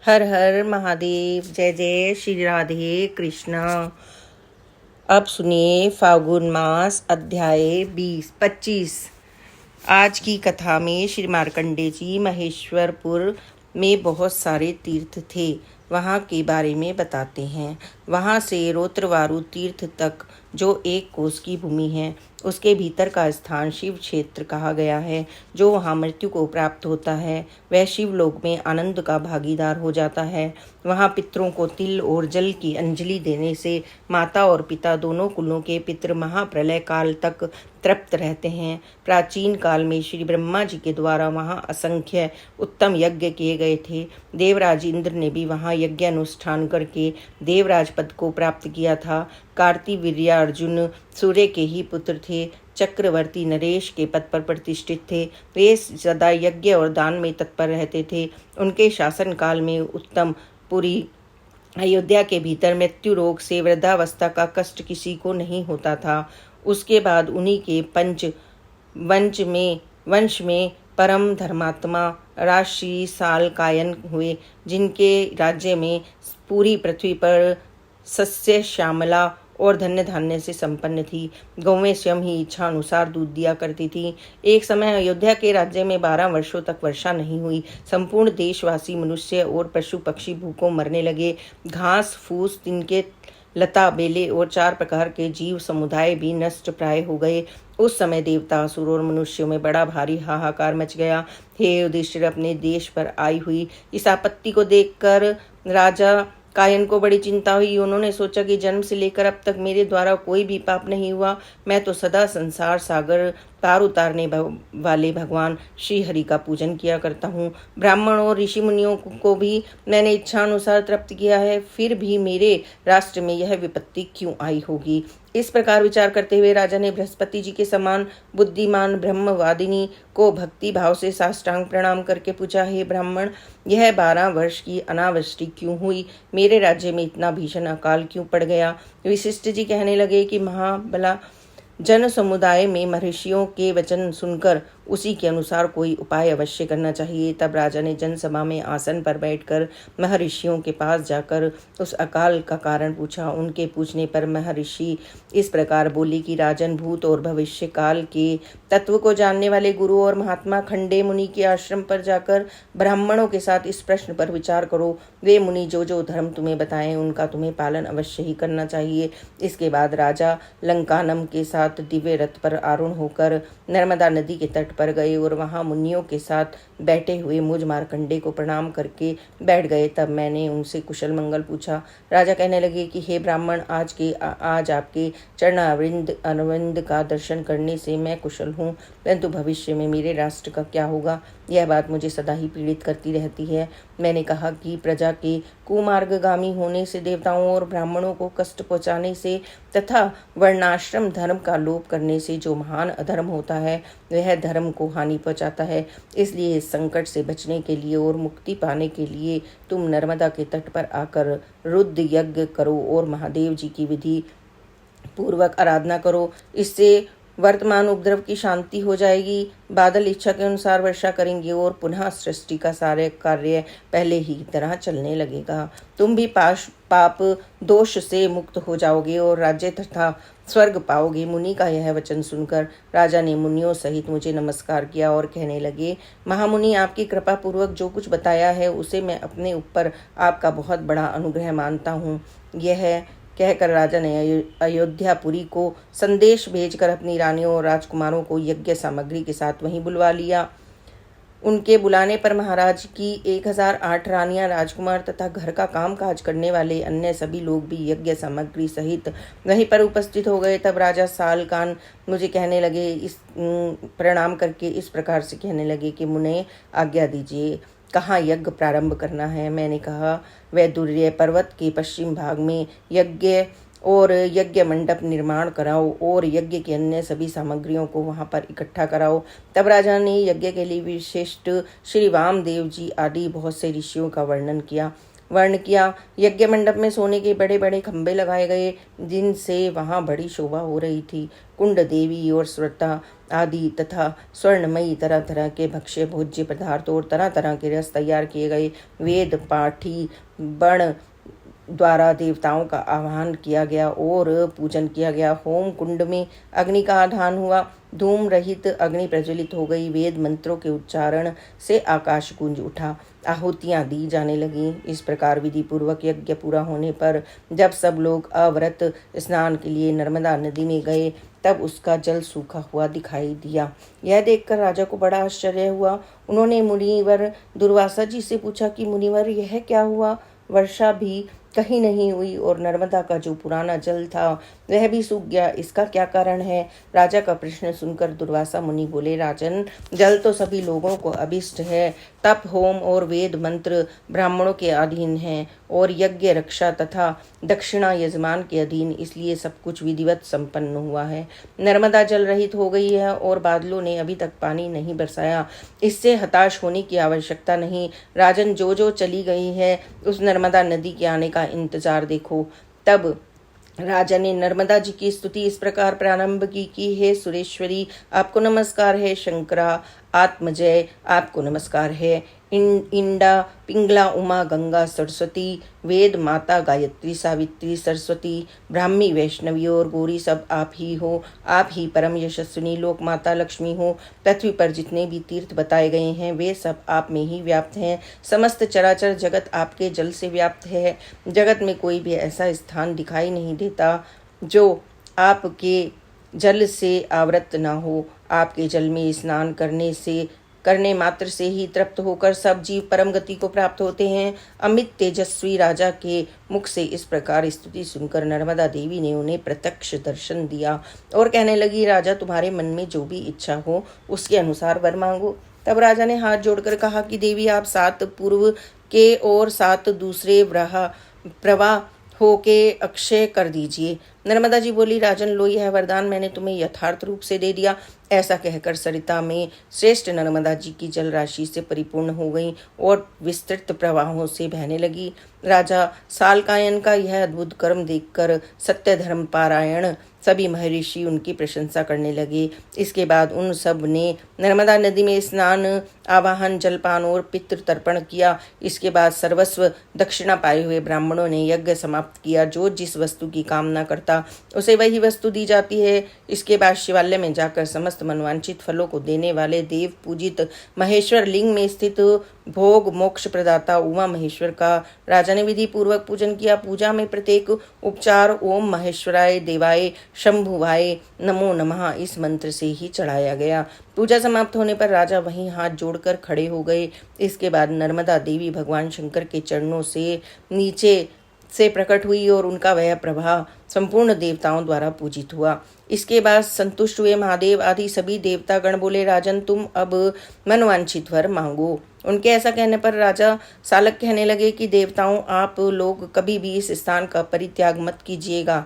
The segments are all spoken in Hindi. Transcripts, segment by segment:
हर हर महादेव। जय जय श्री राधे कृष्ण। अब सुनिए फाल्गुन मास अध्याय 25। आज की कथा में श्री मार्कंडेय जी महेश्वरपुर में बहुत सारे तीर्थ थे, वहाँ के बारे में बताते हैं। वहाँ से रोत्रवारु तीर्थ तक जो 1 कोस की भूमि है, उसके भीतर का स्थान शिव क्षेत्र कहा गया है। जो वहाँ मृत्यु को प्राप्त होता है वह शिवलोक में आनंद का भागीदार हो जाता है। वहाँ पितरों को तिल और जल की अंजलि देने से माता और पिता दोनों कुलों के पितर महाप्रलय काल तक तृप्त रहते हैं। प्राचीन काल में श्री ब्रह्मा जी के द्वारा वहाँ असंख्य उत्तम यज्ञ किए गए थे। देवराज इंद्र ने भी वहाँ यज्ञ अनुष्ठान करके देवराज पद को प्राप्त किया था। कार्तिवीर्य अर्जुन सूर्य के ही पुत्र थे। चक्रवर्ती नरेश के पद पर प्रतिष्ठित थे। वे सदा यज्ञ और दान में तत्पर रहते थे। उनके शासन काल में उत्तम पुरी अयोध्या के भीतर मृत्यु रोग से वृद्धावस्था का कष्ट किसी को नहीं होता था। उसके बाद उन्हीं के वंश में परम धर्मात्मा राजश्री सालकायन हुए, जिनके राज्य में पूरी पृथ्वी पर सस्य श्यामला और धन्य धान्य से संपन्न थी। गौवें स्वयं ही इच्छा अनुसार दूध दिया करती थी। एक समय अयोध्या के राज्य में 12 वर्षों तक वर्षा नहीं हुई। संपूर्ण देशवासी मनुष्य और पशु पक्षी भूखों मरने लगे। घास फूस, तिनके, लता बेले और 4 प्रकार के जीव समुदाय भी नष्ट प्राय हो गए। उस समय देवता, असुर और मनुष्यों में बड़ा भारी हाहाकार मच गया। हे युधिष्ठिर, अपने देश पर आई हुई इस आपत्ति को देखकर राजा कायन को बड़ी चिंता हुई। उन्होंने सोचा कि जन्म से लेकर अब तक मेरे द्वारा कोई भी पाप नहीं हुआ। मैं तो सदा संसार सागर पार उतारने वाले भगवान श्री हरि का पूजन किया करता हूँ। ब्राह्मण और ऋषि मुनियों को भी मैंने इच्छा अनुसार तृप्त किया है, फिर भी मेरे राष्ट्र में यह विपत्ति क्यों आई होगी। इस प्रकार विचार करते हुए राजा ने बृहस्पति जी के समान बुद्धिमान ब्रह्मवादिनी को भक्ति भाव से साष्टांग प्रणाम करके पूछा, हे ब्राह्मण, यह 12 वर्ष की अनावृष्टि क्यों हुई? मेरे राज्य में इतना भीषण अकाल क्यों पड़ गया? वशिष्ठ जी कहने लगे कि महाबला जन समुदाय में महर्षियों के वचन सुनकर उसी के अनुसार कोई उपाय अवश्य करना चाहिए। तब राजा ने जनसभा में आसन पर बैठकर महर्षियों के पास जाकर उस अकाल का कारण पूछा। उनके पूछने पर महर्षि इस प्रकार बोले कि राजन, भूत और भविष्य काल के तत्व को जानने वाले गुरु और महात्मा खंडे मुनि के आश्रम पर जाकर ब्राह्मणों के साथ इस प्रश्न पर विचार करो। वे मुनि जो जो धर्म तुम्हें बताएं उनका तुम्हें पालन अवश्य ही करना चाहिए। इसके बाद राजा लंकानम के साथ दिव्य रथ पर आरूढ़ होकर नर्मदा नदी के तट पर गए और वहां मुनियों के साथ बैठे हुए मुझ मार्कंडे को प्रणाम करके बैठ गए। तब मैंने उनसे कुशल मंगल पूछा। राजा कहने लगे कि हे ब्राह्मण, आज आपके अरविंद का दर्शन करने से मैं कुशल हूँ, परंतु भविष्य में मेरे राष्ट्र का क्या होगा, यह बात मुझे सदा ही पीड़ित करती रहती है। मैंने कहा कि प्रजा के कुमार्गगामी होने से, देवताओं और ब्राह्मणों को कष्ट पहुँचाने से तथा वर्णाश्रम धर्म का लोप करने से जो महान अधर्म होता है वह धर्म को हानि पहुँचाता है। इसलिए इस संकट से बचने के लिए और मुक्ति पाने के लिए तुम नर्मदा के तट पर आकर रुद्र यज्ञ करो और महादेव जी की विधि पूर्वक आराधना करो। इससे वर्तमान उपद्रव की शांति हो जाएगी। बादल इच्छा के अनुसार वर्षा करेंगे और पुनः सृष्टि का सारे कार्य पहले ही तरह चलने लगेगा। तुम भी पाप दोष से मुक्त हो जाओगे और राज्य तथा स्वर्ग पाओगे। मुनि का यह वचन सुनकर राजा ने मुनियों सहित मुझे नमस्कार किया और कहने लगे, महामुनि, आपकी कृपा पूर्वक जो कुछ बताया है उसे मैं अपने ऊपर आपका बहुत बड़ा अनुग्रह मानता हूँ। यह कहकर राजा ने अयोध्यापुरी को संदेश भेजकर अपनी रानियों और राजकुमारों को यज्ञ सामग्री के साथ वहीं बुलवा लिया। उनके बुलाने पर महाराज की 1008 रानियां, राजकुमार तथा घर का काम काज करने वाले अन्य सभी लोग भी यज्ञ सामग्री सहित वहीं पर उपस्थित हो गए। तब राजा सालकान मुझे कहने लगे, प्रणाम करके इस प्रकार से कहने लगे कि मुने, आज्ञा दीजिए, कहाँ यज्ञ प्रारंभ करना है? मैंने कहा, वह दुर्य पर्वत के पश्चिम भाग में यज्ञ मंडप निर्माण कराओ और यज्ञ की अन्य सभी सामग्रियों को वहां पर इकट्ठा कराओ। तब राजा ने यज्ञ के लिए विशिष्ट श्री वामदेव जी आदि बहुत से ऋषियों का वर्णन किया। वर्ण किया। यज्ञ मंडप में सोने के बड़े बड़े खंभे लगाए गए, जिनसे वहां बड़ी शोभा हो रही थी। कुंड देवी और श्रद्धा आदि तथा स्वर्णमयी तरह तरह के भक्ष्य भोज्य पदार्थ और तरह तरह के रस तैयार किए गए। वेद पाठी बण द्वारा देवताओं का आह्वान किया गया और पूजन किया गया। होम कुंड में अग्नि का आधान हुआ। धूम रहित अग्नि प्रज्वलित हो गई। वेद मंत्रों के उच्चारण से आकाश गूंज उठा। आहुतियां दी जाने लगीं। इस प्रकार विधि पूर्वक यज्ञ पूरा होने पर जब सब लोग अव्रत स्नान के लिए नर्मदा नदी में गए, तब उसका जल सूखा हुआ दिखाई दिया। यह देखकर राजा को बड़ा आश्चर्य हुआ। उन्होंने मुनिवर दुर्वासा जी से पूछा कि मुनिवर, यह क्या हुआ? वर्षा भी कहीं नहीं हुई और नर्मदा का जो पुराना जल था वह भी सूख गया। इसका क्या कारण है? राजा का प्रश्न सुनकर दुर्वासा मुनि बोले, राजन, जल तो सभी लोगों को अभिष्ट है। तप, होम और वेद मंत्र ब्राह्मणों के अधीन हैं और यज्ञ रक्षा तथा दक्षिणा यजमान के अधीन, इसलिए सब कुछ विधिवत संपन्न हुआ है। नर्मदा जल रहित हो गई है और बादलों ने अभी तक पानी नहीं बरसाया। इससे हताश होने की आवश्यकता नहीं। राजन, जो जो चली गई है उस नर्मदा नदी के आने का इंतजार देखो। तब राजा ने नर्मदा जी की स्तुति इस प्रकार प्रारंभ की कि हे सुरेश्वरी, आपको नमस्कार है। शंकरा आत्मजय, आपको नमस्कार है। इंडा पिंगला उमा गंगा सरस्वती, वेद माता गायत्री सावित्री सरस्वती, ब्राह्मी वैष्णवी और गौरी सब आप ही हो। आप ही परम यशस्विनी लोक माता लक्ष्मी हो। पृथ्वी पर जितने भी तीर्थ बताए गए हैं वे सब आप में ही व्याप्त हैं। समस्त चराचर जगत आपके जल से व्याप्त है। जगत में कोई भी ऐसा स्थान दिखाई नहीं देता जो आपके जल से आवृत ना हो। आपके जल में स्नान करने मात्र से ही तृप्त होकर सब जीव परम गति को प्राप्त होते हैं। अमित तेजस्वी राजा के मुख से इस प्रकार स्तुति सुनकर नर्मदा देवी ने उन्हें प्रत्यक्ष दर्शन दिया और कहने लगी, राजा, तुम्हारे मन में जो भी इच्छा हो उसके अनुसार वर मांगो। तब राजा ने हाथ जोड़कर कहा कि देवी, आप 7 पूर्व के और 7 दूसरे प्रवाह होके अक्षय कर दीजिए। नर्मदा जी बोली, राजन, लो, यह वरदान मैंने तुम्हें यथार्थ रूप से दे दिया। ऐसा कहकर सरिता में श्रेष्ठ नर्मदा जी की जल राशि से परिपूर्ण हो गई और विस्तृत प्रवाहों से बहने लगी। राजा सालकायन का यह अद्भुत कर्म देखकर सत्य धर्म पारायण सभी महर्षि उनकी प्रशंसा करने लगे। इसके बाद उन सब ने नर्मदा नदी में स्नान, आवाहन, जलपान और पितृ तर्पण किया। इसके बाद सर्वस्व दक्षिणा पाए हुए ब्राह्मणों ने यज्ञ समाप्त किया। जो जिस वस्तु की कामना करता उसे वही वस्तु दी जाती है। इसके बाद शिवालय में जाकर समस्त मनवांछित फलों को देने वाले देव पूजित महेश्वर लिंग में स्थित भोग मोक्ष प्रदाता उमा महेश्वर का राजा ने विधि पूर्वक पूजन किया। पूजा में प्रत्येक उपचार ओम महेश्वराय देवाय शंभुवाय नमो नमः इस मंत्र से ही चढ़ाया गया। पूजा समाप्त होने पर राजा वहीं हाथ जोड़कर खड़े हो गए। इसके बाद नर्मदा देवी भगवान शंकर के चरणों से नीचे से प्रकट हुई और उनका वह प्रभाव संपूर्ण देवताओं द्वारा पूजित हुआ। इसके बाद संतुष्ट हुए महादेव आदि सभी देवतागण बोले, राजन, तुम अब मनवांछित वर मांगो। उनके ऐसा कहने पर राजा सालक कहने लगे कि देवताओं, आप लोग कभी भी इस स्थान का परित्याग मत कीजिएगा।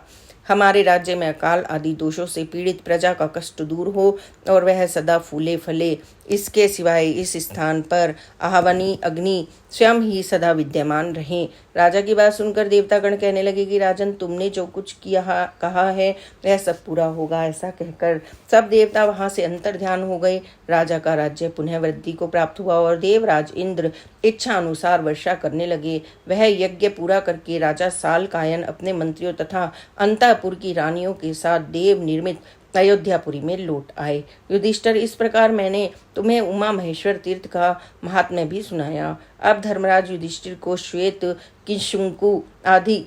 हमारे राज्य में अकाल आदि दोषों से पीड़ित प्रजा का कष्ट दूर हो और वह सदा फूले फले। इसके सिवाय इस स्थान पर आहवनी अग्नि स्वयं ही सदा विद्यमान रहे। राजा की बात सुनकर देवतागण कहने लगे कि राजन, तुमने जो कुछ कहा है वह सब पूरा होगा। ऐसा कहकर सब देवता वहां से अंतर्ध्यान हो गए। राजा का राज्य पुनः वृद्धि को प्राप्त हुआ और देवराज इंद्र इच्छा अनुसार वर्षा करने लगे। वह यज्ञ पूरा करके राजा सालकायन अपने मंत्रियों तथा अंतःपुर की रानियों के साथ देव निर्मित अयोध्यापुरी में लौट आए। युधिष्ठिर, इस प्रकार मैंने तुम्हें उमा महेश्वर तीर्थ का महात्म्य भी सुनाया। अब धर्मराज युधिष्ठिर को श्वेत किशुंकु आदि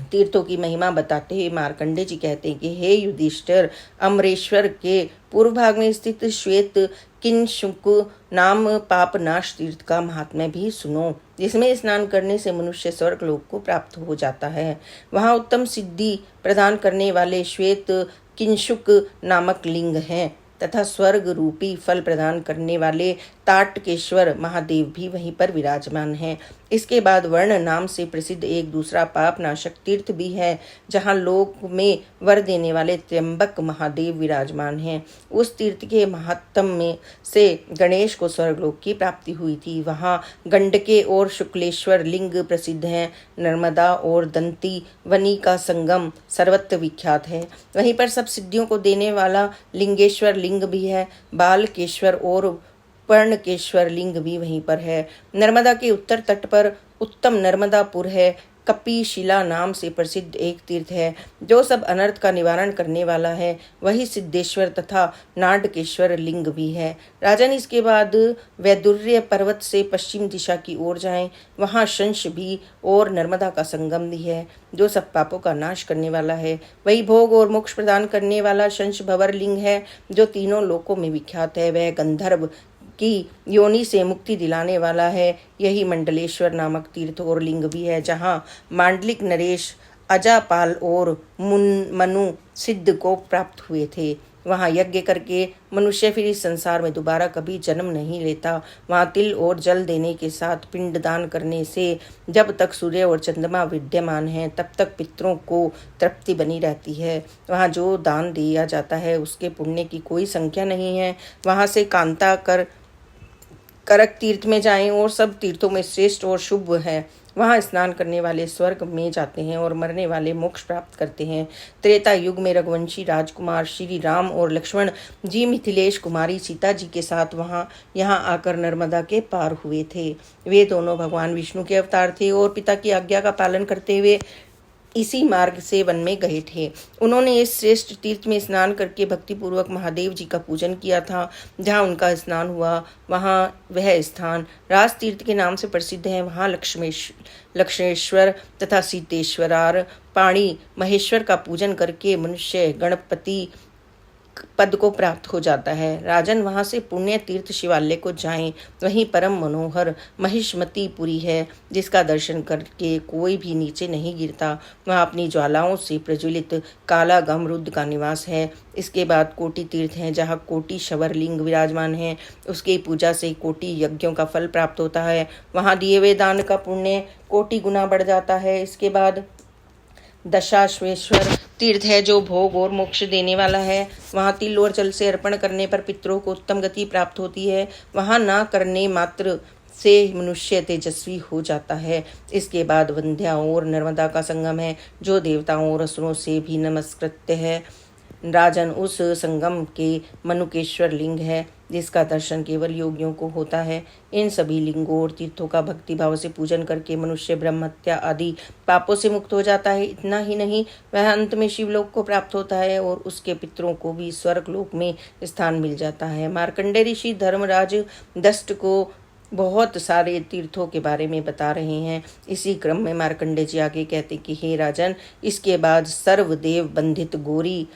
तीर्थों की महिमा बताते हुए मार्कंडे जी कहते हैं कि हे युधिष्ठिर, अमरेश्वर के पूर्व भाग में स्थित श्वेत किंशुक नाम पापनाश तीर्थ का महात्म्य भी सुनो, जिसमें स्नान करने से मनुष्य स्वर्ग लोक को प्राप्त हो जाता है। वहाँ उत्तम सिद्धि प्रदान करने वाले श्वेत किंशुक नामक लिंग हैं तथा स्वर्ग रूपी फल प्रदान करने वाले ताटकेश्वर महादेव भी वहीं पर विराजमान हैं। इसके बाद वर्ण नाम से प्रसिद्ध एक दूसरा पापनाशक तीर्थ भी है, जहां लोक में वर देने वाले त्र्यंबक महादेव विराजमान हैं। उस तीर्थ के महात्म में से गणेश को स्वर्गलोक की प्राप्ति हुई थी। वहां गंडके और शुक्लेश्वर लिंग प्रसिद्ध हैं। नर्मदा और दंती वनी का संगम सर्वत्र विख्यात है। वहीं पर सब सिद्धियों को देने वाला लिंगेश्वर लिंग भी है। बालकेश्वर और पर्णकेश्वर लिंग भी वहीं पर है। नर्मदा के उत्तर तट पर उत्तम नर्मदापुर है। कपिशिला नाम से प्रसिद्ध एक तीर्थ है, जो सब अनर्थ का निवारण करने वाला है। वही सिद्धेश्वर तथा नाडकेश्वर लिंग भी है। राजन, इसके बाद वैदुर्य पर्वत से पश्चिम दिशा की ओर जाएं। वहां शंश भी और नर्मदा का संगम भी है, जो सब पापों का नाश करने वाला है। वही भोग और मोक्ष प्रदान करने वाला शंश भवर लिंग है, जो तीनों लोकों में विख्यात है। वह गंधर्व की योनि से मुक्ति दिलाने वाला है। यही मंडलेश्वर नामक तीर्थ और लिंग भी है, जहाँ मांडलिक नरेश, अजापाल और मनु सिद्ध को प्राप्त हुए थे। वहाँ यज्ञ करके मनुष्य फिर इस संसार में दोबारा कभी जन्म नहीं लेता। वहाँ तिल और जल देने के साथ पिंडदान करने से जब तक सूर्य और चंद्रमा विद्यमान हैं, तब तक पितरों को तृप्ति बनी रहती है। वहाँ जो दान दिया जाता है, उसके पुण्य की कोई संख्या नहीं है। वहाँ से कांता करक तीर्थ में जाएं और सब तीर्थों में श्रेष्ठ और शुभ है। वहाँ स्नान करने वाले स्वर्ग में जाते हैं और मरने वाले मोक्ष प्राप्त करते हैं। त्रेता युग में रघुवंशी राजकुमार श्री राम और लक्ष्मण जी मिथिलेश कुमारी सीता जी के साथ यहाँ आकर नर्मदा के पार हुए थे। वे दोनों भगवान विष्णु के अवतार थे और पिता की आज्ञा का पालन करते हुए इसी मार्ग से वन में गए थे। उन्होंने इस श्रेष्ठ तीर्थ में स्नान करके भक्तिपूर्वक महादेव जी का पूजन किया था। जहाँ उनका स्नान हुआ, वहाँ वह स्थान राज तीर्थ के नाम से प्रसिद्ध है। वहाँ लक्ष्मेश्वर तथा सीतेश्वरार पाणी महेश्वर का पूजन करके मनुष्य गणपति पद को प्राप्त हो जाता है। राजन, वहां से पुण्य तीर्थ शिवालय को जाएं। वहीं परम मनोहर महिष्मतीपुरी है, जिसका दर्शन करके कोई भी नीचे नहीं गिरता। वहां अपनी ज्वालाओं से प्रज्वलित काला गमरुद्ध का निवास है। इसके बाद कोटि तीर्थ है, जहाँ कोटि शवर लिंग विराजमान है। उसकी पूजा से कोटि यज्ञों का फल प्राप्त होता है। वहां दिए हुए दान का पुण्य कोटि गुना बढ़ जाता है। इसके बाद दशाश्वेश्वर तीर्थ है, जो भोग और मोक्ष देने वाला है। वहाँ तिल और जल से अर्पण करने पर पितरों को उत्तम गति प्राप्त होती है। वहाँ ना करने मात्र से मनुष्य तेजस्वी हो जाता है। इसके बाद वंध्या और नर्मदा का संगम है, जो देवताओं और असुरों से भी नमस्कृत्य है। राजन, उस संगम के मनुकेश्वर लिंग है, जिसका दर्शन केवल योगियों को होता है। इन सभी लिंगों और तीर्थों का भक्ति भाव से पूजन करके मनुष्य ब्रह्म हत्या आदि पापों से मुक्त हो जाता है। इतना ही नहीं, वह अंत में शिवलोक को प्राप्त होता है और उसके पितरों को भी स्वर्गलोक में स्थान मिल जाता है। मार्कंडेय ऋषि धर्मराज दष्ट को बहुत सारे तीर्थों के बारे में बता रहे हैं। इसी क्रम में मार्कंडेय जी आगे कहते कि हे राजन, इसके बाद सर्वदेव बंधित गौरी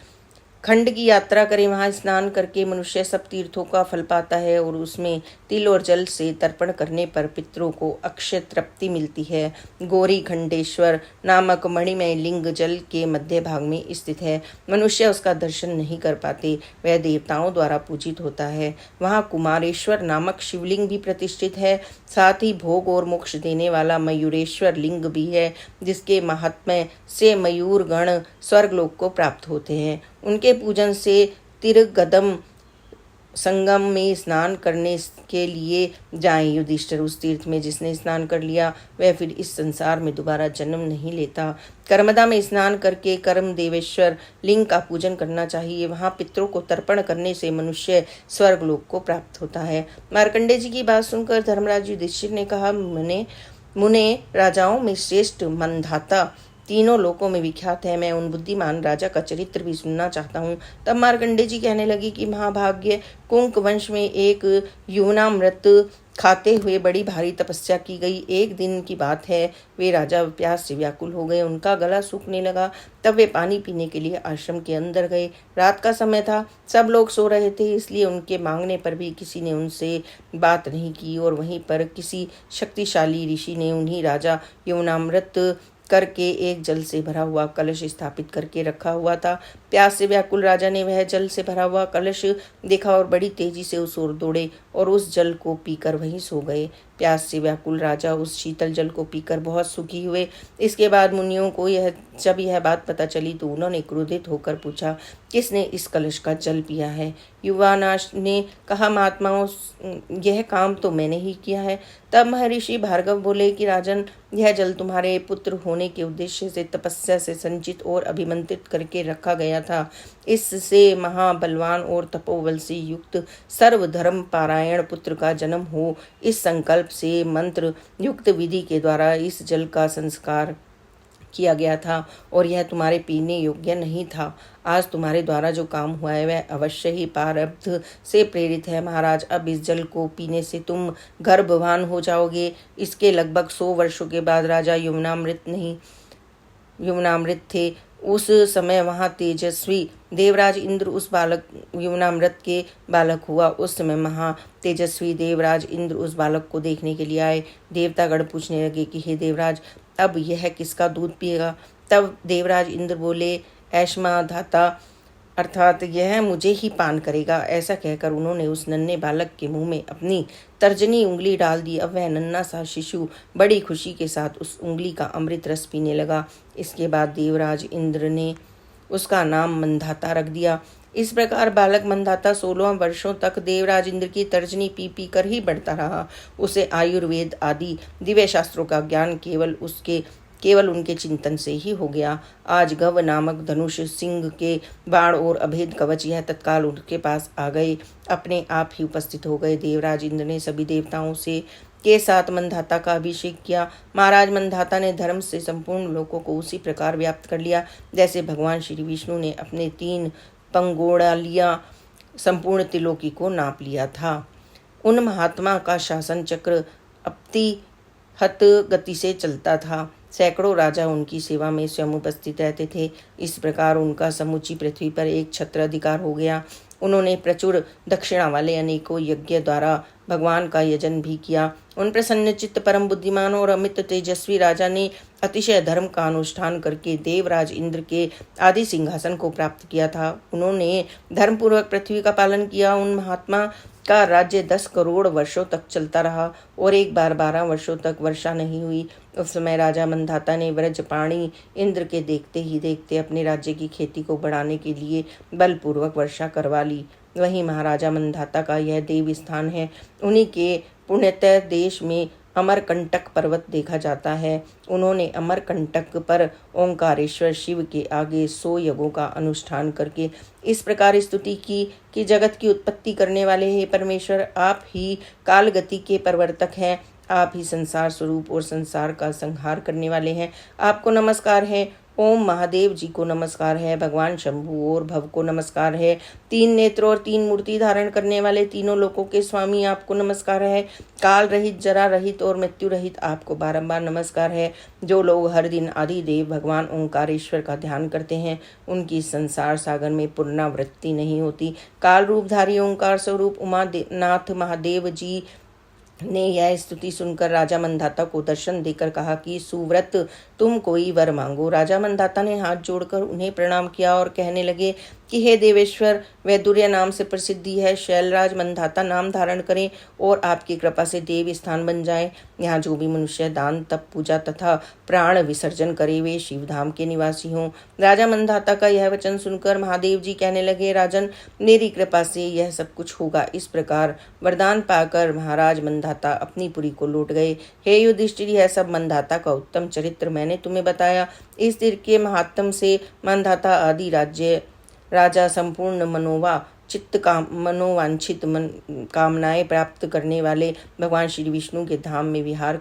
खंड की यात्रा करें। वहां स्नान करके मनुष्य सब तीर्थों का फल पाता है और उसमें तिल और जल से तर्पण करने पर पितरों को अक्षय तृप्ति मिलती है। गौरी खंडेश्वर नामक मणिमय लिंग जल के मध्य भाग में स्थित है। मनुष्य उसका दर्शन नहीं कर पाते, वह देवताओं द्वारा पूजित होता है। वहाँ कुमारेश्वर नामक शिवलिंग भी प्रतिष्ठित है। साथ ही भोग और मोक्ष देने वाला मयूरेश्वर लिंग भी है, जिसके महात्म्य से मयूर गण स्वर्गलोक को प्राप्त होते हैं। उनके पूजन से तिरगदम संगम में स्नान करने के लिए जाएं। युधिष्ठिर, उस तीर्थ में जिसने स्नान कर लिया, वह फिर इस संसार में दोबारा जन्म नहीं लेता। कर्मदा में स्नान करके कर्म देवेश्वर लिंग का पूजन करना चाहिए। वहाँ पितरों को तर्पण करने से मनुष्य स्वर्गलोक को प्राप्त होता है। मार्कंडेय जी की बात सुनकर धर्मराज युधिष्ठिर ने कहा, मुने राजाओं में श्रेष्ठ मनधाता तीनों लोकों में विख्यात है। मैं उन बुद्धिमान राजा का चरित्र भी सुनना चाहता हूँ। तब मार्कंडेय जी कहने लगे कि महाभाग्य कुंक वंश में एक युवनामृत खाते हुए बड़ी भारी तपस्या की गई। एक दिन की बात है, वे राजा प्यास से व्याकुल हो गए। उनका गला सूखने लगा। तब वे पानी पीने के लिए आश्रम के अंदर गए। रात का समय था, सब लोग सो रहे थे, इसलिए उनके मांगने पर भी किसी ने उनसे बात नहीं की। और वहीं पर किसी शक्तिशाली ऋषि ने उन्हीं राजा यमुनामृत करके एक जल से भरा हुआ कलश स्थापित करके रखा हुआ था। प्यास से व्याकुल राजा ने वह जल से भरा हुआ कलश देखा और बड़ी तेजी से उस ओर दौड़े और उस जल को पीकर वहीं सो गए। प्यास से व्याकुल राजा उस शीतल जल को पीकर बहुत सुखी हुए। इसके बाद मुनियों को जब यह बात पता चली तो उन्होंने क्रोधित होकर पूछा, किसने इस कलश का जल पिया है? युवानाश ने कहा, महात्माओं, यह काम तो मैंने ही किया है। तब महर्षि भार्गव बोले कि राजन, यह जल तुम्हारे पुत्र होने के उद्देश्य से तपस्या से संचित और अभिमंत्रित करके रखा गया था। इससे महाबलवान और तपोबल से युक्त सर्वधर्म पारायण पुत्र का जन्म हो, इस संकल्प से मंत्र युक्त विधि के द्वारा इस जल का संस्कार किया गया था और यह तुम्हारे पीने योग्य नहीं था। आज तुम्हारे द्वारा जो काम हुआ है वह अवश्य ही प्रारब्ध से प्रेरित है। महाराज, अब इस जल को पीने से तुम गर्भवान हो जाओगे। इसके लगभग 100 वर्षों के बाद राजा यमुनामृत थे। उस समय वहां तेजस्वी देवराज इंद्र उस बालक यमुनामृत के बालक हुआ। उस समय महा तेजस्वी देवराज इंद्र उस बालक को देखने के लिए आए। देवतागण पूछने लगे कि हे देवराज, अब यह किसका दूध पिएगा? तब देवराज इंद्र बोले, ऐष्मा धाता, अर्थात यह मुझे ही पान करेगा। ऐसा कहकर उन्होंने उस नन्हे बालक के मुंह में अपनी तर्जनी उंगली डाल दी। अब वह नन्हा सा शिशु बड़ी खुशी के साथ उस उंगली का अमृत रस पीने लगा। इसके बाद देवराज इंद्र ने उसका नाम मंधाता रख दिया। इस प्रकार बालक मंधाता 16 वर्षों तक देवराज इंद्र की तर्जनी पी पी कर ही बढ़ता रहा। उसे आयुर्वेद आदि दिव्य शास्त्रों का ज्ञान केवल उनके चिंतन से ही हो गया। आज गव नामक धनुष, सिंह के बाण और अभेद कवच यह तत्काल उनके पास आ गए, अपने आप ही उपस्थित हो गए। देवराज इंद्र ने सभी देवताओं के साथ मंधाता का अभिषेक किया। महाराज, मंधाता ने धर्म से संपूर्ण लोकों को उसी प्रकार व्याप्त कर लिया जैसे भगवान श्री विष्णु ने अपने 3 पंगोड़ालियां संपूर्ण त्रिलोकी को नाप लिया था। उन महात्मा का शासन चक्र अतिहत गति से चलता था। सैकड़ों राजा उनकी सेवा में स्वयं उपस्थित रहते थे। इस प्रकार उनका समूची पृथ्वी पर एक छत्र अधिकार हो गया। उन्होंने प्रचुर दक्षिणा वाले अनेकों यज्ञ द्वारा भगवान का यजन भी किया। उन प्रसन्नचित्त परम बुद्धिमान और अमित तेजस्वी राजा ने अतिशय धर्म का अनुष्ठान करके देवराज इंद्र के आदि सिंहासन को प्राप्त किया था। उन्होंने धर्मपूर्वक पृथ्वी का पालन किया। उन महात्मा का राज्य 10 करोड़ वर्षों तक चलता रहा और एक बार 12 वर्षों तक वर्षा नहीं हुई। उस समय राजा मंधाता ने व्रजपाणी इंद्र के देखते ही देखते अपने राज्य की खेती को बढ़ाने के लिए बलपूर्वक वर्षा करवा ली। वही महाराजा मंधाता का यह देव स्थान है। उन्हीं के पुण्यतः देश में अमरकंटक पर्वत देखा जाता है। उन्होंने अमरकंटक पर ओंकारेश्वर शिव के आगे 100 यज्ञों का अनुष्ठान करके इस प्रकार स्तुति की कि जगत की उत्पत्ति करने वाले हे परमेश्वर, आप ही कालगति के प्रवर्तक हैं। आप ही संसार स्वरूप और संसार का संहार करने वाले हैं। आपको नमस्कार है। ओम महादेव जी को नमस्कार है। भगवान शंभु और भव को नमस्कार है। 3 नेत्र और 3 मूर्ति धारण करने वाले तीनों लोकों के स्वामी आपको नमस्कार है। काल रहित, जरा रहित और मृत्यु रहित आपको बारंबार नमस्कार है। जो लोग हर दिन आदि देव भगवान ओंकारेश्वर का ध्यान करते हैं उनकी संसार सागर में पुनरावृत्ति नहीं होती। काल रूपधारी ओंकार स्वरूप उमानाथ महादेव जी ने यह स्तुति सुनकर राजा मंधाता को दर्शन देकर कहा कि सुव्रत, तुम कोई वर मांगो। राजा मंधाता ने हाथ जोड़कर उन्हें प्रणाम किया और कहने लगे कि हे देवेश्वर, वैदुर्य नाम से प्रसिद्धि है। शैलराज मंधाता नाम धारण करें और आपकी कृपा से देव स्थान बन जाए। यहाँ जो भी मनुष्य दान, तप, पूजा तथा प्राण विसर्जन करे वे शिवधाम के निवासी हों। राजा मंधाता का यह वचन सुनकर महादेव जी कहने लगे, राजन, मेरी कृपा से यह सब कुछ होगा। इस प्रकार वरदान पाकर महाराज मंधाता अपनी पुरी को लौट गए। हे युधिष्ठिर, यह सब मंधाता का उत्तम चरित्र मैंने तुम्हें बताया। इस तीर के महात्म से मंधाता आदि राजा संपूर्ण मनोवांछित कामनाएं प्राप्त करने वाले भगवान श्री विष्णु के धाम में विहार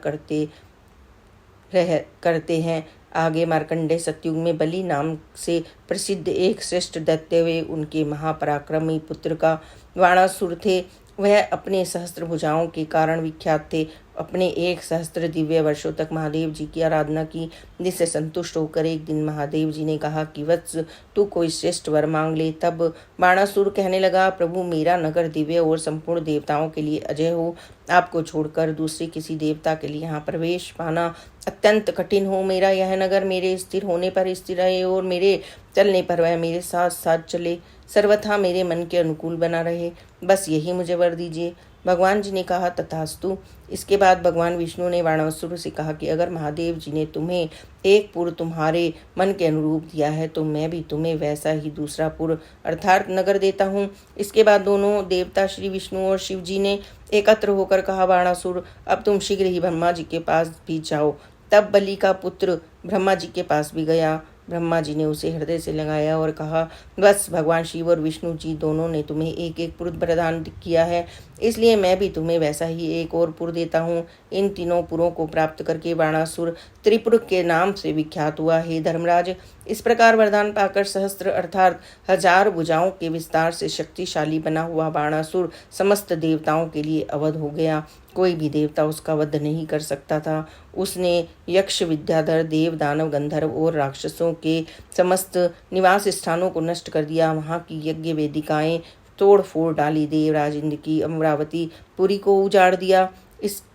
करते हैं। आगे मार्कंडेय सतयुग में बलि नाम से प्रसिद्ध एक श्रेष्ठ दैत्य वे उनके महापराक्रमी पुत्र का वाणासुर थे। वह अपने सहस्त्र भुजाओं के कारण विख्यात थे। अपने 1 सहस्त्र दिव्य वर्षों तक महादेव जी की आराधना की, जिससे संतुष्ट होकर एक दिन महादेव जी ने कहा कि वत्स, तू कोई श्रेष्ठ वर मांग ले। तब बाणासुर कहने लगा, प्रभु, मेरा नगर दिव्य और संपूर्ण देवताओं के लिए अजय हो। आपको छोड़कर दूसरे किसी देवता के लिए यहाँ प्रवेश पाना अत्यंत कठिन हो। मेरा यह नगर मेरे स्थिर होने पर स्थिर रहे और मेरे चलने पर वह मेरे साथ साथ चले, सर्वथा मेरे मन के अनुकूल बना रहे। बस यही मुझे वर दीजिए। भगवान जी ने कहा, तथास्तु। इसके बाद भगवान विष्णु ने बाणासुर से कहा कि अगर महादेव जी ने तुम्हें एक पुर तुम्हारे मन के अनुरूप दिया है तो मैं भी तुम्हें वैसा ही दूसरा पुर अर्थात नगर देता हूँ। इसके बाद दोनों देवता श्री विष्णु और शिव जी ने एकत्र होकर कहा, बाणासुर, अब तुम शीघ्र ही ब्रह्मा जी के पास भी जाओ। तब बलि का पुत्र ब्रह्मा जी के पास भी गया। ब्रह्मा जी ने उसे हृदय से लगाया और कहा, बस भगवान शिव और विष्णु जी दोनों ने तुम्हें एक एक पुर प्रदान किया है, इसलिए मैं भी तुम्हें वैसा ही एक और पुर देता हूँ। इन तीनों पुरों को प्राप्त करके बाणासुर त्रिपुर के नाम से विख्यात हुआ। हे धर्मराज, इस प्रकार वरदान पाकर सहस्त्र अर्थात 1000 भुजाओं के विस्तार से शक्तिशाली बना हुआ बाणासुर समस्त देवताओं के लिए अवध हो गया। कोई भी देवता उसका वध नहीं कर सकता था। उसने यक्ष, विद्याधर, देव, दानव, गंधर्व और राक्षसों के समस्त निवास स्थानों को नष्ट कर दिया। वहां की यज्ञ वेदिकाएं तोड़ फोड़ डाली। देवराज इंद्र की अमरावती पुरी को उजाड़ दिया।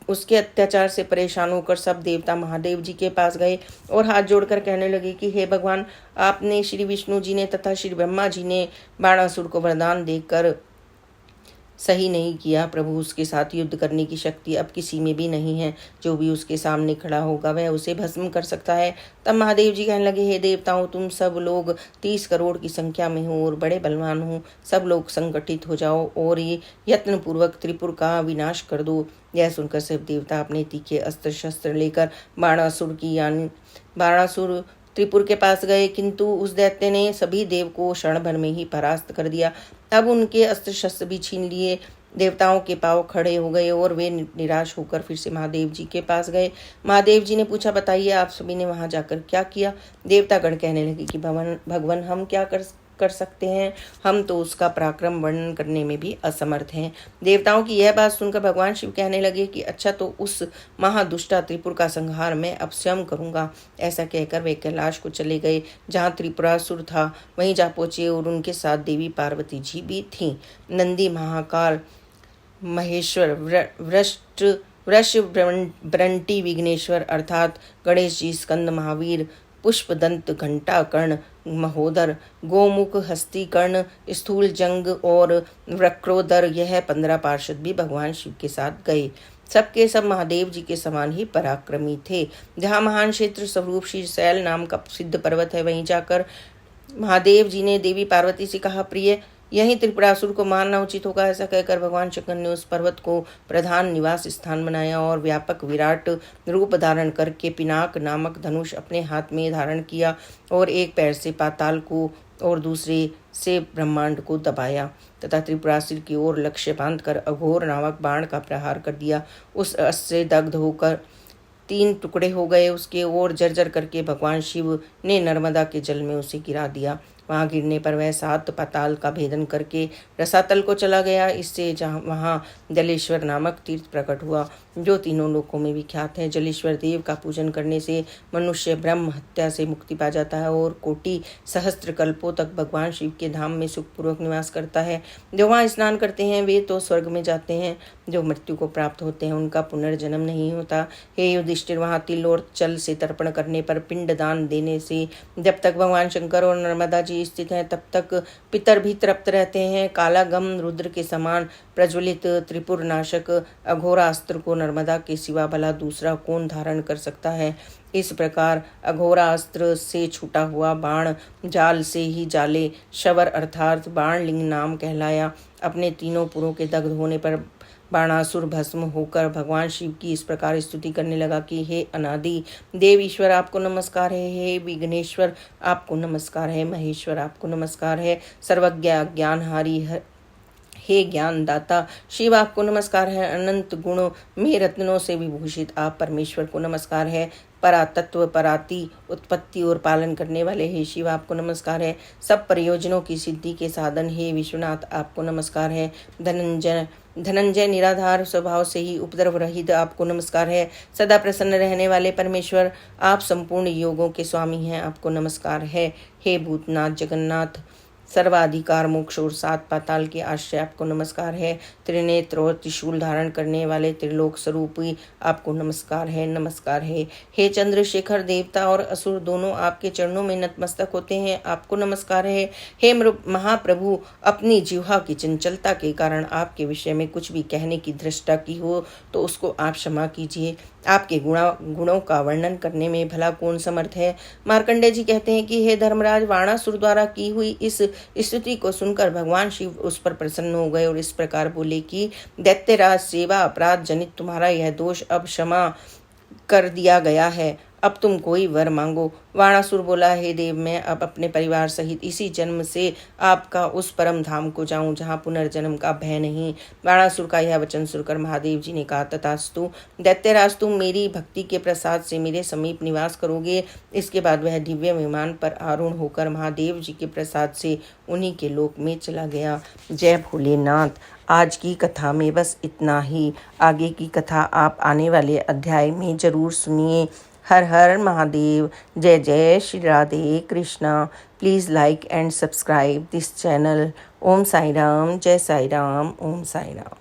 उसके अत्याचार से परेशान होकर सब देवता महादेव जी के पास गए और हाथ जोड़कर कहने लगे कि हे भगवान, आपने श्री विष्णु जी ने तथा श्री ब्रह्मा जी ने बाणासुर को वरदान देकर सही नहीं किया। प्रभु, उसके साथ युद्ध करने की शक्ति अब किसी में भी नहीं है। जो भी उसके सामने खड़ा होगा वह उसे भस्म कर सकता है। तब महादेव जी कहने लगे, हे देवताओं, तुम सब लोग 30 करोड़ की संख्या में हो और बड़े बलवान हो। सब लोग संगठित हो जाओ और ये यत्न पूर्वक त्रिपुर का विनाश कर दो। यह सुनकर सब देवता अपने तीखे अस्त्र शस्त्र लेकर बाणासुर त्रिपुर के पास गए, किंतु उस दैत्य ने सभी देव को क्षण भर में ही परास्त कर दिया। अब उनके अस्त्र शस्त्र भी छीन लिए। देवताओं के पांव खड़े हो गए और वे निराश होकर फिर से महादेव जी के पास गए। महादेव जी ने पूछा, बताइए, आप सभी ने वहां जाकर क्या किया? देवतागण कहने लगे कि भगवान, हम क्या कर सकते हैं, हम तो उसका पराक्रम वर्णन करने में भी असमर्थ हैं। देवताओं की यह बात सुनकर भगवान शिव कहने लगे कि अच्छा, तो उस महादुष्टा त्रिपुर का संहार मैं अब स्वयं करूंगा। ऐसा कहकर वे कैलाश को चले गए। जहाँ त्रिपुरासुर था वहीं जा पहुंचे और उनके साथ देवी पार्वती जी भी थीं। नंदी, महाकाल, महेश्वर, वृष ब्रंटी, विघ्नेश्वर अर्थात गणेश जी, स्कंद, महावीर, पुष्पदंत, घंटा कर्ण, महोदर, गोमुख, हस्ती कर्ण, स्थूल जंग और वक्रोदर, यह 15 पार्षद भी भगवान शिव के साथ गए। सबके सब महादेव जी के समान ही पराक्रमी थे। जहाँ महान क्षेत्र स्वरूप शीर्षैल नाम का सिद्ध पर्वत है, वहीं जाकर महादेव जी ने देवी पार्वती से कहा, प्रिय, यही त्रिपुरासुर को मारना उचित होगा। ऐसा कहकर भगवान शंकर ने उस पर्वत को प्रधान निवास स्थान बनाया और व्यापक विराट रूप धारण करके पिनाक नामक धनुष अपने हाथ में धारण किया और एक पैर से पाताल को और दूसरे से ब्रह्मांड को दबाया तथा त्रिपुरासुर की ओर लक्ष्य बांधकर अघोर नामक बाण का प्रहार कर दिया। उस अस्त्र से दग्ध होकर 3 टुकड़े हो गए। उसके ओर जर्जर करके भगवान शिव ने नर्मदा के जल में उसे गिरा दिया। वहां गिरने पर वह 7 पाताल का भेदन करके रसातल को चला गया। इससे वहां जलेश्वर नामक तीर्थ प्रकट हुआ, जो तीनों लोकों में विख्यात है। जलेश्वर देव का पूजन करने से मनुष्य ब्रह्म हत्या से मुक्ति पा जाता है और कोटि सहस्त्र कल्पों तक भगवान शिव के धाम में सुखपूर्वक निवास करता है। जो वहां स्नान करते हैं वे तो स्वर्ग में जाते हैं। जो मृत्यु को प्राप्त होते हैं उनका पुनर्जन्म नहीं होता। हे युधिष्ठिर, वहां तिल और चल से तर्पण करने पर, पिंड दान देने से जब तक भगवान शंकर और नर्मदा जी स्थित हैं तब तक पितर भी तृप्त रहते हैं। कालागम रुद्र के समान प्रज्वलित त्रिपुर नाशक अघोरास्त्र को नर्मदा के सिवा भला दूसरा कौन धारण कर सकता है। इस प्रकार अघोरास्त्र से छूटा हुआ बाण जाल से ही जाले शवर अर्थात बाणलिंग नाम कहलाया। अपने तीनों पुरों के दग्ध होने पर बाणासुर भस्म होकर भगवान शिव की इस प्रकार स्तुति करने लगा कि हे अनादि देव ईश्वर, आपको नमस्कार है। हे विघ्नेश्वर, आपको नमस्कार है। महेश्वर, आपको नमस्कार है। सर्वज्ञ, ज्ञानहारी, हे ज्ञान दाता शिव आपको नमस्कार है। अनंत गुणों में रत्नों से विभूषित आप परमेश्वर को नमस्कार है। परातत्व, पराति, उत्पत्ति और पालन करने वाले हे शिव आपको नमस्कार है। सब प्रयोजनों की सिद्धि के साधन हे विश्वनाथ आपको नमस्कार है। धनंजय निराधार स्वभाव से ही उपद्रव रहित आपको नमस्कार है। सदा प्रसन्न रहने वाले परमेश्वर आप संपूर्ण योगों के स्वामी हैं आपको नमस्कार है। हे भूतनाथ जगन्नाथ सर्वाधिकार मोक्ष और सात पाताल के आश्रय आपको नमस्कार है। त्रिनेत्र और त्रिशूल धारण करने वाले त्रिलोक स्वरूपी आपको नमस्कार है, नमस्कार है। हे चंद्रशेखर देवता और असुर दोनों आपके चरणों में नतमस्तक होते हैं आपको नमस्कार है। हे महाप्रभु अपनी जिह्वा की चंचलता के कारण आपके विषय में कुछ भी कहने की धृष्टा की हो तो उसको आप क्षमा कीजिए। आपके गुणों का वर्णन करने में भला कौन समर्थ है। मार्कंडेय जी कहते हैं कि हे धर्मराज वाणासुर द्वारा की हुई इस स्तुति को सुनकर भगवान शिव उस पर प्रसन्न हो गए और इस प्रकार बोले कि दैत्यराज सेवा अपराध जनित तुम्हारा यह दोष अब क्षमा कर दिया गया है। अब तुम कोई वर मांगो। वाणासुर बोला, हे देव मैं अब अपने परिवार सहित इसी जन्म से आपका उस परम धाम को जाऊं जहां पुनर्जन्म का भय नहीं। वाणासुर का यह वचन सुनकर महादेव जी ने कहा, तथास्तु दैत्यराज तुम मेरी भक्ति के प्रसाद से मेरे समीप निवास करोगे। इसके बाद वह दिव्य विमान पर आरूढ़ होकर महादेव जी के प्रसाद से उन्हीं के लोक में चला गया। जय भोलेनाथ। आज की कथा में बस इतना ही। आगे की कथा आप आने वाले अध्याय में जरूर सुनिए। हर हर महादेव। जय जय Shri Radhe Krishna. Please like and subscribe this channel. Om Sai Ram, जय साई राम, ओम साई राम।